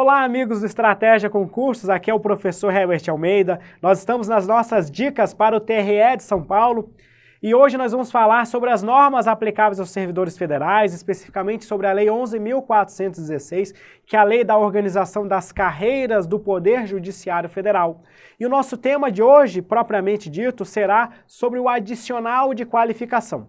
Olá, amigos do Estratégia Concursos, aqui é o professor Herbert Almeida. Nós estamos nas nossas dicas para o TRE de São Paulo e hoje nós vamos falar sobre as normas aplicáveis aos servidores federais, especificamente sobre a Lei 11.416, que é a Lei da Organização das Carreiras do Poder Judiciário Federal. E o nosso tema de hoje, propriamente dito, será sobre o adicional de qualificação.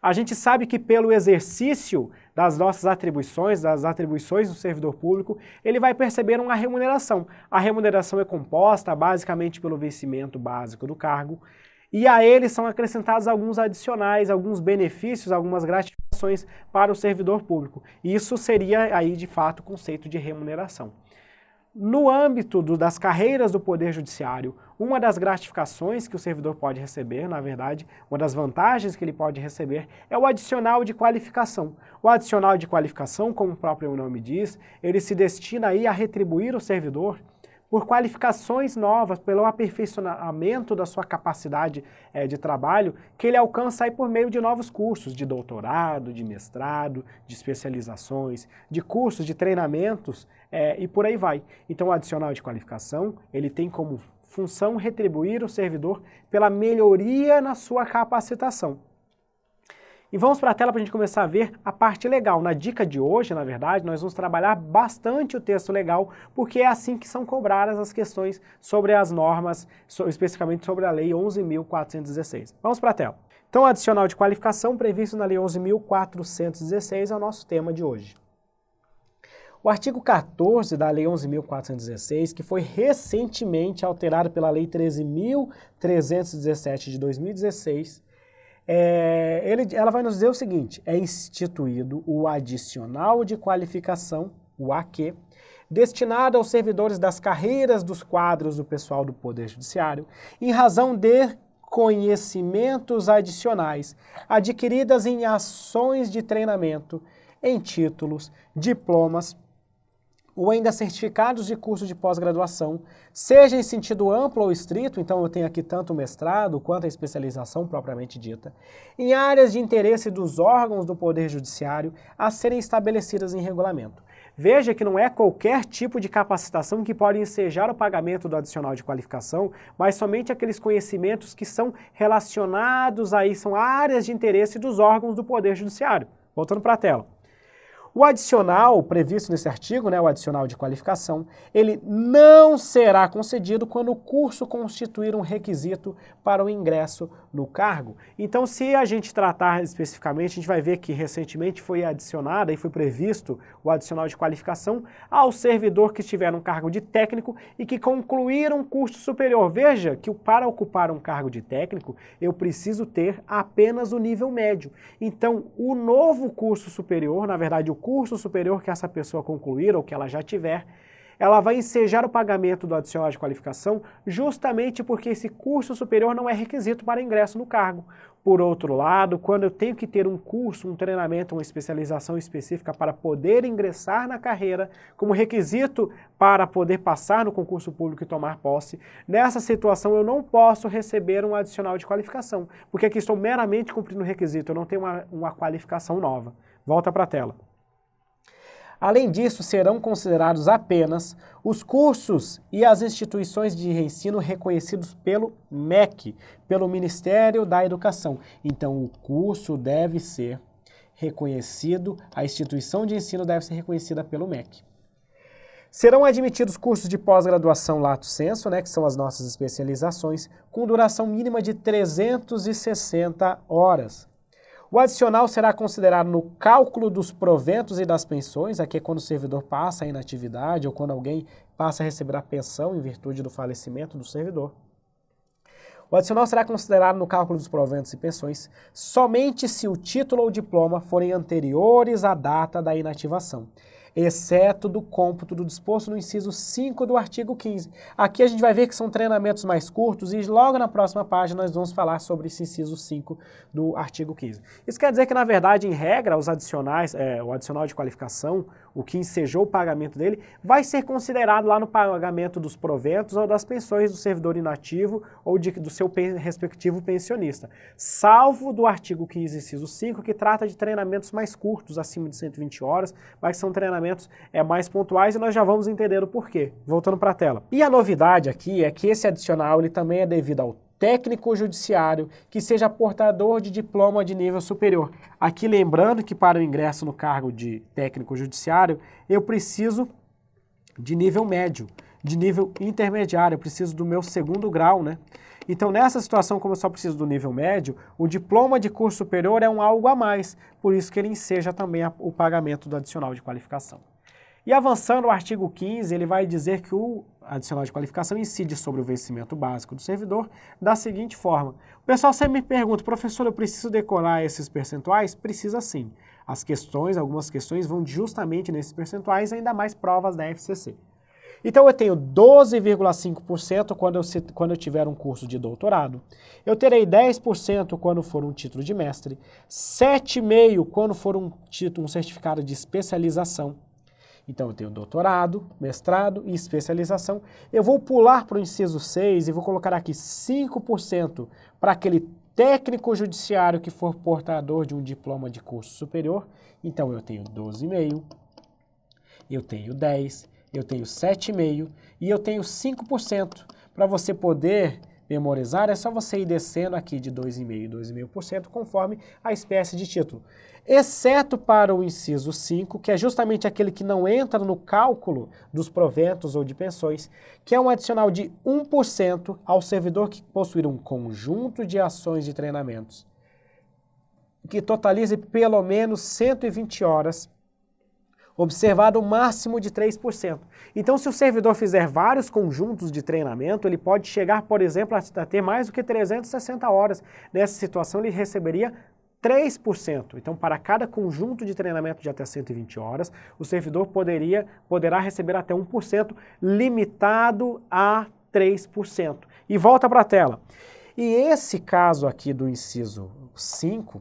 A gente sabe que pelo exercício das nossas atribuições, das atribuições do servidor público, ele vai perceber uma remuneração. A remuneração é composta basicamente pelo vencimento básico do cargo e a ele são acrescentados alguns adicionais, alguns benefícios, algumas gratificações para o servidor público. Isso seria aí de fato o conceito de remuneração. No âmbito das carreiras do Poder Judiciário, uma das gratificações que o servidor pode receber, na verdade, uma das vantagens que ele pode receber é o adicional de qualificação. O adicional de qualificação, como o próprio nome diz, ele se destina aí a retribuir o servidor por qualificações novas, pelo aperfeiçoamento da sua capacidade de trabalho, que ele alcança aí por meio de novos cursos de doutorado, de mestrado, de especializações, de cursos, de treinamentos e por aí vai. Então o adicional de qualificação, ele tem como função retribuir o servidor pela melhoria na sua capacitação. E vamos para a tela para a gente começar a ver a parte legal. Na dica de hoje, na verdade, nós vamos trabalhar bastante o texto legal, porque é assim que são cobradas as questões sobre as normas, especificamente sobre a Lei 11.416. Vamos para a tela. Então, o adicional de qualificação previsto na Lei 11.416 é o nosso tema de hoje. O artigo 14 da Lei 11.416, que foi recentemente alterado pela Lei 13.317 de 2016, ela vai nos dizer o seguinte: é instituído o adicional de qualificação, o AQ, destinado aos servidores das carreiras dos quadros do pessoal do Poder Judiciário, em razão de conhecimentos adicionais adquiridas em ações de treinamento, em títulos, diplomas, ou ainda certificados de curso de pós-graduação, seja em sentido amplo ou estrito, então eu tenho aqui tanto o mestrado quanto a especialização propriamente dita, em áreas de interesse dos órgãos do Poder Judiciário a serem estabelecidas em regulamento. Veja que não é qualquer tipo de capacitação que pode ensejar o pagamento do adicional de qualificação, mas somente aqueles conhecimentos que são relacionados aí, são áreas de interesse dos órgãos do Poder Judiciário. Voltando para a tela. O adicional previsto nesse artigo, o adicional de qualificação, ele não será concedido quando o curso constituir um requisito para o ingresso no cargo. Então, se a gente tratar especificamente, a gente vai ver que recentemente foi adicionado e foi previsto o adicional de qualificação ao servidor que estiver no cargo de técnico e que concluir um curso superior. Veja que para ocupar um cargo de técnico, eu preciso ter apenas o nível médio. Então, o novo curso superior, na verdade, o curso superior que essa pessoa concluir ou que ela já tiver, ela vai ensejar o pagamento do adicional de qualificação justamente porque esse curso superior não é requisito para ingresso no cargo. Por outro lado, quando eu tenho que ter um curso, um treinamento, uma especialização específica para poder ingressar na carreira, como requisito para poder passar no concurso público e tomar posse, nessa situação eu não posso receber um adicional de qualificação, porque aqui estou meramente cumprindo o requisito, eu não tenho uma qualificação nova. Volta para a tela. Além disso, serão considerados apenas os cursos e as instituições de ensino reconhecidos pelo MEC, pelo Ministério da Educação. Então, o curso deve ser reconhecido, a instituição de ensino deve ser reconhecida pelo MEC. Serão admitidos cursos de pós-graduação lato sensu, que são as nossas especializações, com duração mínima de 360 horas. O adicional será considerado no cálculo dos proventos e das pensões, aqui é quando o servidor passa a inatividade ou quando alguém passa a receber a pensão em virtude do falecimento do servidor. O adicional será considerado no cálculo dos proventos e pensões somente se o título ou diploma forem anteriores à data da inativação. exceto do cômputo do disposto no inciso 5 do artigo 15. Aqui a gente vai ver que são treinamentos mais curtos e logo na próxima página nós vamos falar sobre esse inciso 5 do artigo 15. Isso quer dizer que, na verdade, em regra, os adicionais, o adicional de qualificação, o que ensejou o pagamento dele, vai ser considerado lá no pagamento dos proventos ou das pensões do servidor inativo ou do seu respectivo pensionista, salvo do artigo 15, inciso 5, que trata de treinamentos mais curtos, acima de 120 horas, mas são treinamentos mais pontuais e nós já vamos entender o porquê. Voltando para a tela. E a novidade aqui é que esse adicional ele também é devido ao técnico judiciário que seja portador de diploma de nível superior. Aqui lembrando que para o ingresso no cargo de técnico judiciário, eu preciso de nível médio, de nível intermediário, eu preciso do meu 2º grau, né? Então, nessa situação, como eu só preciso do nível médio, o diploma de curso superior é um algo a mais, por isso que ele enseja também o pagamento do adicional de qualificação. E avançando, o artigo 15, ele vai dizer que o adicional de qualificação incide sobre o vencimento básico do servidor da seguinte forma. O pessoal sempre me pergunta, professor, eu preciso decorar esses percentuais? Precisa sim. Algumas questões vão justamente nesses percentuais, ainda mais provas da FCC. Então eu tenho 12,5% quando eu tiver um curso de doutorado, eu terei 10% quando for um título de mestre, 7,5% quando for um certificado de especialização. Então eu tenho doutorado, mestrado e especialização. Eu vou pular para o inciso 6 e vou colocar aqui 5% para aquele técnico judiciário que for portador de um diploma de curso superior. Então eu tenho 12,5%, eu tenho 10%, eu tenho 7,5% e eu tenho 5%. Para você poder memorizar, é só você ir descendo aqui de 2,5% e 2,5% conforme a espécie de título. Exceto para o inciso 5, que é justamente aquele que não entra no cálculo dos proventos ou de pensões, que é um adicional de 1% ao servidor que possuir um conjunto de ações de treinamentos que totalize pelo menos 120 horas, observado o máximo de 3%. Então, se o servidor fizer vários conjuntos de treinamento, ele pode chegar, por exemplo, a ter mais do que 360 horas. Nessa situação, ele receberia 3%. Então, para cada conjunto de treinamento de até 120 horas, o servidor poderá receber até 1%, limitado a 3%. E volta para a tela. E esse caso aqui do inciso 5,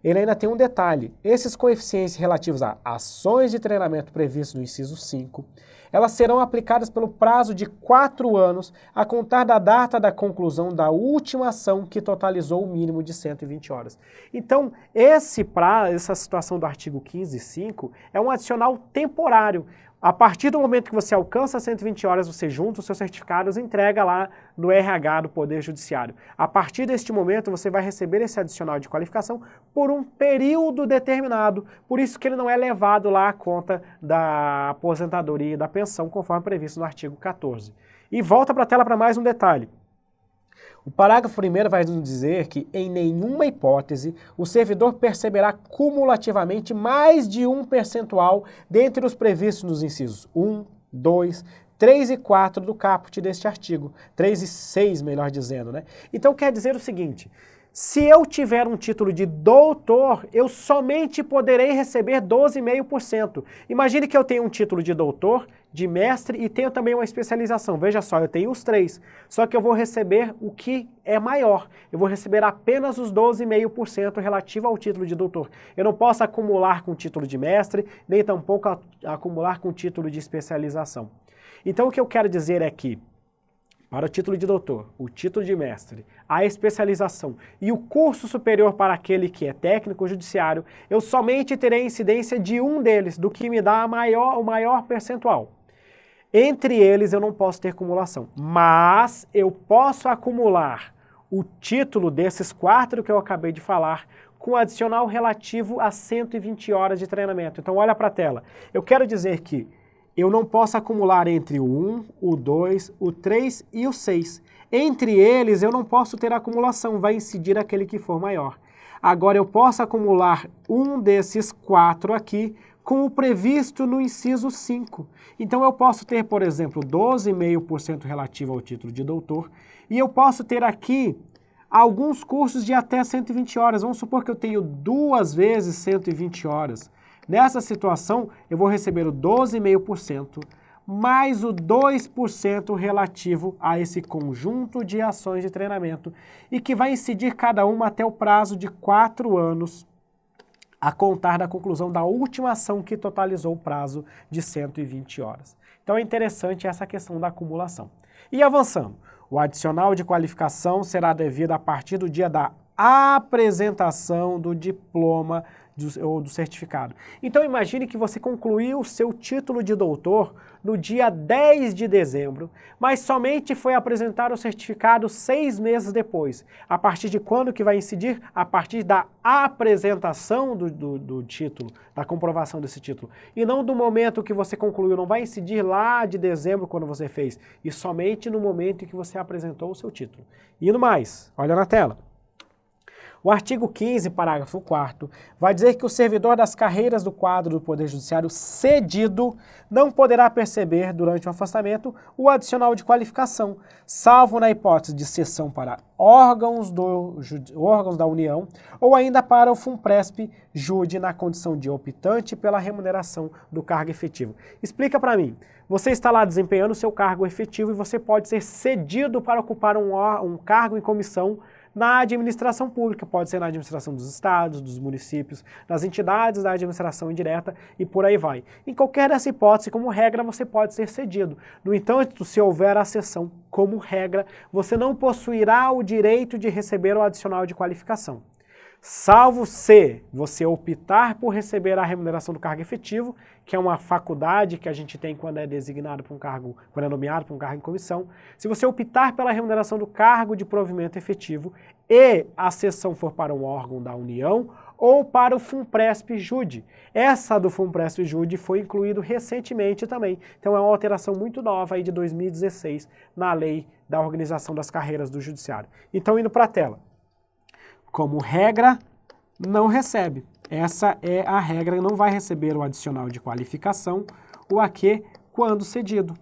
ele ainda tem um detalhe. Esses coeficientes relativos a ações de treinamento previstos no inciso 5, elas serão aplicadas pelo prazo de 4 anos a contar da data da conclusão da última ação que totalizou o mínimo de 120 horas. Então, essa situação do artigo 15.5 é um adicional temporário. A partir do momento que você alcança 120 horas, você junta os seus certificados e entrega lá no RH do Poder Judiciário. A partir deste momento, você vai receber esse adicional de qualificação por um período determinado. Por isso que ele não é levado lá à conta da aposentadoria e da pensão, conforme previsto no artigo 14. E volta para a tela para mais um detalhe. O parágrafo 1º vai nos dizer que, em nenhuma hipótese, o servidor perceberá cumulativamente mais de um percentual dentre os previstos nos incisos 1, 2, 3 e 4 do caput deste artigo. 3 e 6, melhor dizendo, né? Então quer dizer o seguinte, se eu tiver um título de doutor, eu somente poderei receber 12,5%. Imagine que eu tenho um título de doutor, de mestre e tenho também uma especialização. Veja só, eu tenho os 3, só que eu vou receber o que é maior. Eu vou receber apenas os 12,5% relativo ao título de doutor. Eu não posso acumular com o título de mestre, nem tampouco acumular com o título de especialização. Então o que eu quero dizer é que, para o título de doutor, o título de mestre, a especialização e o curso superior para aquele que é técnico judiciário, eu somente terei incidência de um deles, do que me dá o maior percentual. Entre eles eu não posso ter acumulação, mas eu posso acumular o título desses 4 que eu acabei de falar com adicional relativo a 120 horas de treinamento. Então olha para a tela. Eu quero dizer que eu não posso acumular entre o 1, o 2, o 3 e o 6. Entre eles eu não posso ter acumulação, vai incidir aquele que for maior. Agora eu posso acumular um desses 4 aqui com o previsto no inciso 5. Então eu posso ter, por exemplo, 12,5% relativo ao título de doutor e eu posso ter aqui alguns cursos de até 120 horas. Vamos supor que eu tenho 2 vezes 120 horas. Nessa situação, eu vou receber o 12,5% mais o 2% relativo a esse conjunto de ações de treinamento e que vai incidir cada uma até o prazo de 4 anos a contar da conclusão da última ação que totalizou o prazo de 120 horas. Então é interessante essa questão da acumulação. E avançando, o adicional de qualificação será devido a partir do dia da apresentação do diploma ou do certificado. Então imagine que você concluiu o seu título de doutor no dia 10 de dezembro, mas somente foi apresentar o certificado 6 meses depois. A partir de quando que vai incidir? A partir da apresentação do título, da comprovação desse título. E não do momento que você concluiu, não vai incidir lá de dezembro quando você fez, e somente no momento em que você apresentou o seu título. Indo mais, olha na tela. O artigo 15, parágrafo 4º, vai dizer que o servidor das carreiras do quadro do Poder Judiciário cedido não poderá perceber, durante o afastamento, o adicional de qualificação, salvo na hipótese de cessão para órgãos da União ou ainda para o FUNPRESP-JUDE na condição de optante pela remuneração do cargo efetivo. Explica para mim, você está lá desempenhando o seu cargo efetivo e você pode ser cedido para ocupar um cargo em comissão na administração pública, pode ser na administração dos estados, dos municípios, das entidades da administração indireta e por aí vai. Em qualquer dessa hipótese, como regra, você pode ser cedido. No entanto, se houver a cessão, como regra, você não possuirá o direito de receber o adicional de qualificação. Salvo se você optar por receber a remuneração do cargo efetivo, que é uma faculdade que a gente tem quando é designado para um cargo, quando é nomeado para um cargo em comissão. Se você optar pela remuneração do cargo de provimento efetivo e a cessão for para um órgão da União ou para o FUNPRESP-JUDE. Essa do FUNPRESP-JUDE foi incluído recentemente também. Então é uma alteração muito nova aí de 2016 na lei da organização das carreiras do Judiciário. Então indo para a tela. Como regra, não recebe. Essa é a regra, não vai receber o adicional de qualificação, o AQ, quando cedido.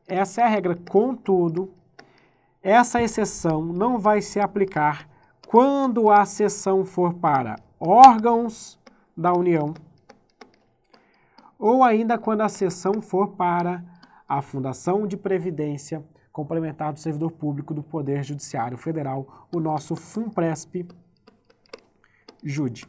Essa é a regra. Contudo, essa exceção não vai se aplicar quando a cessão for para órgãos da União ou ainda quando a cessão for para a Fundação de Previdência Complementar do Servidor Público do Poder Judiciário Federal, o nosso FUNPRESP-JUDE.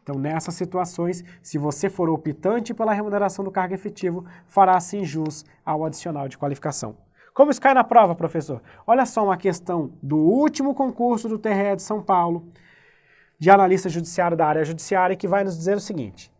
Então, nessas situações, se você for optante pela remuneração do cargo efetivo, fará-se jus ao adicional de qualificação. Como isso cai na prova, professor? Olha só uma questão do último concurso do TRE de São Paulo, de analista judiciário da área judiciária, que vai nos dizer o seguinte: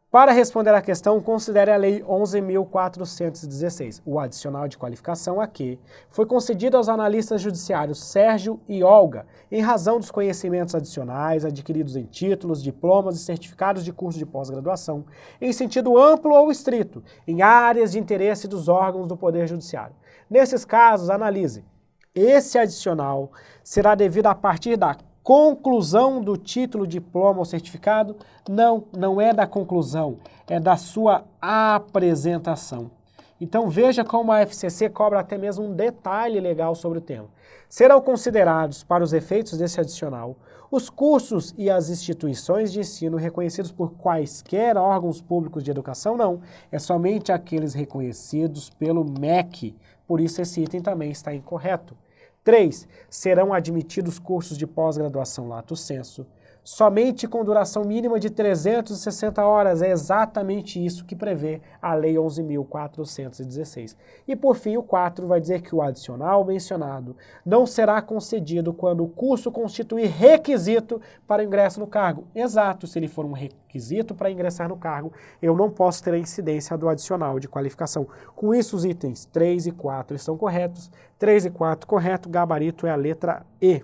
para responder à questão, considere a Lei 11.416. O adicional de qualificação aqui foi concedido aos analistas judiciários Sérgio e Olga, em razão dos conhecimentos adicionais adquiridos em títulos, diplomas e certificados de curso de pós-graduação, em sentido amplo ou estrito, em áreas de interesse dos órgãos do Poder Judiciário. Nesses casos, analise. Esse adicional será devido a partir da conclusão do título, diploma ou certificado? Não, não é da conclusão, é da sua apresentação. Então veja como a FCC cobra até mesmo um detalhe legal sobre o tema. Serão considerados, para os efeitos desse adicional, os cursos e as instituições de ensino reconhecidos por quaisquer órgãos públicos de educação? Não, é somente aqueles reconhecidos pelo MEC, por isso esse item também está incorreto. 3. Serão admitidos cursos de pós-graduação lato sensu, somente com duração mínima de 360 horas. É exatamente isso que prevê a Lei 11.416. E por fim, o 4 vai dizer que o adicional mencionado não será concedido quando o curso constituir requisito para ingresso no cargo. Exato, se ele for um requisito para ingressar no cargo, eu não posso ter a incidência do adicional de qualificação. Com isso, os itens 3 e 4 estão corretos. 3 e 4 correto, gabarito é a letra E.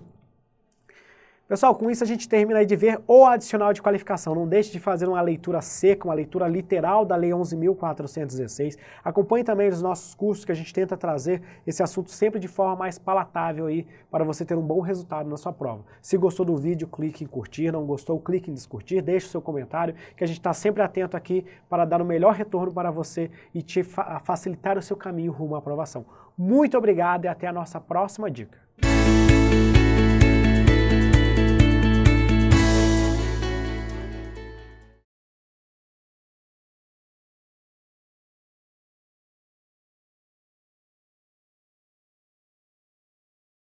Pessoal, com isso a gente termina aí de ver o adicional de qualificação. Não deixe de fazer uma leitura seca, uma leitura literal da Lei 11.416. Acompanhe também os nossos cursos, que a gente tenta trazer esse assunto sempre de forma mais palatável aí, para você ter um bom resultado na sua prova. Se gostou do vídeo, clique em curtir. Não gostou, clique em descurtir. Deixe o seu comentário, que a gente está sempre atento aqui para dar o melhor retorno para você e te facilitar o seu caminho rumo à aprovação. Muito obrigado e até a nossa próxima dica.